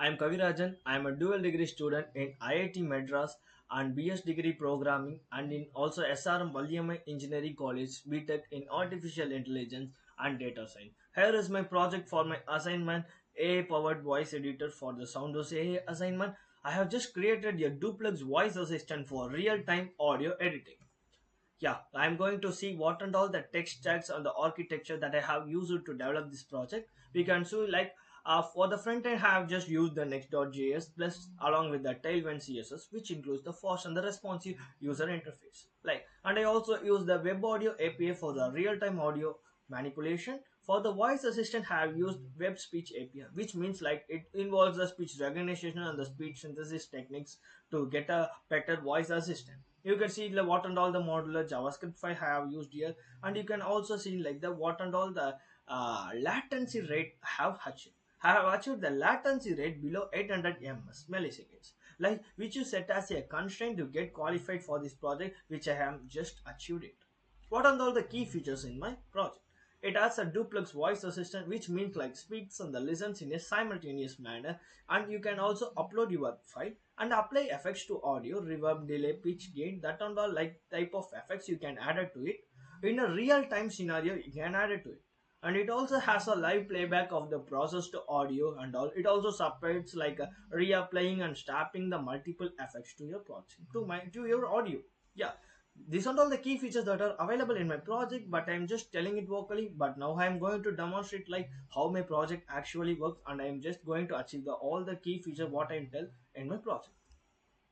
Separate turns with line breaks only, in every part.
I am Kavirajan. I am a dual degree student in IIT Madras and BS degree programming and in also SRM Valiamai Engineering College BTech in Artificial Intelligence and Data Science. Here is my project for my assignment AI powered voice editor for the Soundverse AI assignment. I have just created a duplex voice assistant for real-time audio editing. Yeah, I'm going to see what and all the text tags and the architecture that I have used to develop this project. We can see like for the front end, I have just used the Next.js plus along with the Tailwind CSS, which includes the fast and the responsive user interface. Like, and I also use the Web Audio API for the real-time audio manipulation. For the voice assistant, I have used Web Speech API, which means like it involves the speech recognition and the speech synthesis techniques to get a better voice assistant. You can see the what and all the modular JavaScript file I have used here, and you can also see like the what and all the latency rate I have achieved the latency rate below 800 ms milliseconds, like which you set as a constraint to get qualified for this project, which I have just achieved it. What are all the key features in my project? It has a duplex voice assistant, which means like speaks and the listens in a simultaneous manner, and you can also upload your file and apply effects to audio, reverb, delay, pitch, gain, that and all like type of effects you can add it to it. In a real time scenario, you can add it to it. And it also has a live playback of the processed audio and all. It also supports like reapplying and snapping the multiple effects to your project to your audio. Yeah, these are all the key features that are available in my project, but I'm just telling it vocally. But now I'm going to demonstrate like how my project actually works, and I'm just going to achieve all the key features what I tell in my project.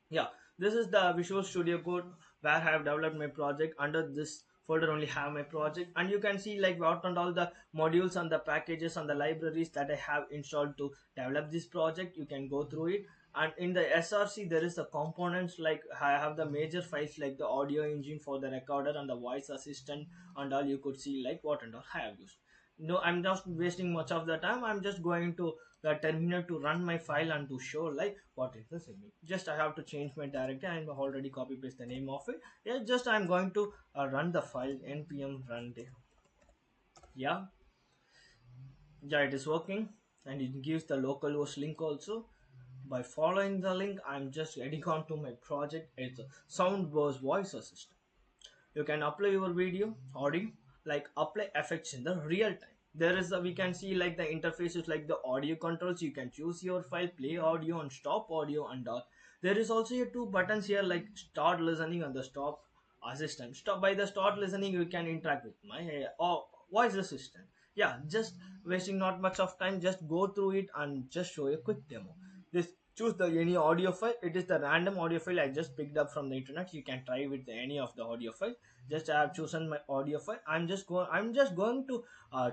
Yeah, this is the Visual Studio Code where I have developed my project. Under this folder only have my project, and you can see like what and all the modules and the packages and the libraries that I have installed to develop this project. You can go through it, and in the src there is the components like I have the major files like the audio engine for the recorder and the voice assistant and all. You could see like what and all I have used. No, I'm just wasting much of the time. I'm just going to the terminal to run my file and to show like what is the segment. Just I have to change my directory. I'm already copy paste the name of it. Yeah, just I'm going to run the file npm run day. Yeah, yeah, it is working, and it gives the localhost link also. By following the link, I'm just getting on to my project. It's a Soundverse voice assistant. You can apply your video audio, like apply effects in the real time. There is a, we can see like the interfaces like the audio controls. You can choose your file, play audio and stop audio and all. There is also a two buttons here like start listening and the stop assistant. Stop by the start listening, you can interact with my voice assistant. Yeah, just wasting not much of time, just go through it and just show a quick demo. This choose the any audio file. It is the random audio file I just picked up from the internet. You can try with any of the audio file. Just I have chosen my audio file. I'm just going to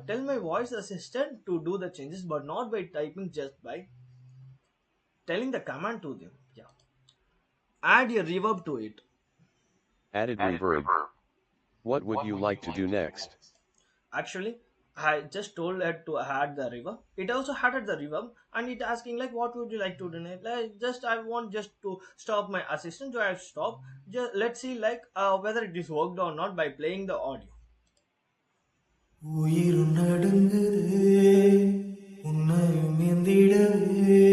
tell my voice assistant to do the changes, but not by typing, just by telling the command to them. Yeah, add a reverb to it.
Added reverb. What would you like to do next?
Actually, I just told it to add the reverb. It also added the reverb, and it asking like what would you like to do next. Like just I want just to stop my assistant, so I have stopped. Just let's see like whether it is worked or not by playing the audio.
உயிர் நடுங்குதே உன்னையும் எந்திடவே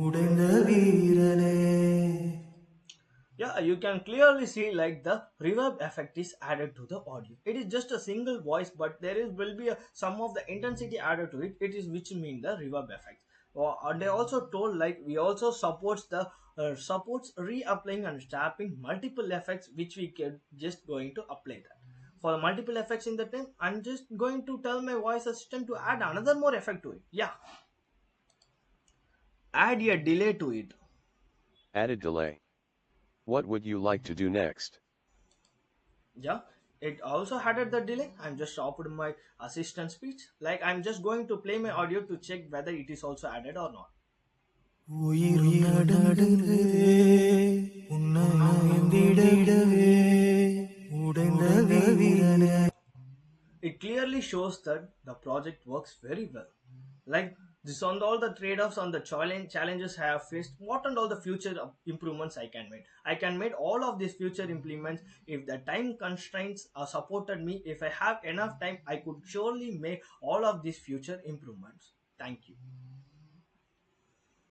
உடைந்த வீரனே.
Yeah, you can clearly see like the reverb effect is added to the audio. It is just a single voice, but there is will be some of the intensity added to it. It is which mean the reverb effect. And they also told like we also supports the supports reapplying and snapping multiple effects, which we can just going to apply that. For the multiple effects in the time, I'm just going to tell my voice assistant to add another more effect to it. Yeah, add a delay to it.
Added delay. What would you like to do next?
Yeah, it also added the delay. I'm just stopped my assistant speech. Like I'm just going to play my audio to check whether it is also added or not.
உயிர் நடுங்குதே உன்னையும் எந்திடவே உடைந்த வீரனே.
It clearly shows that the project works very well. Like this on all the trade-offs on the challenges I have faced, what and all the future improvements I can make. I can make all of these future implements if the time constraints are supported me. If I have enough time, I could surely make all of these future improvements. Thank you.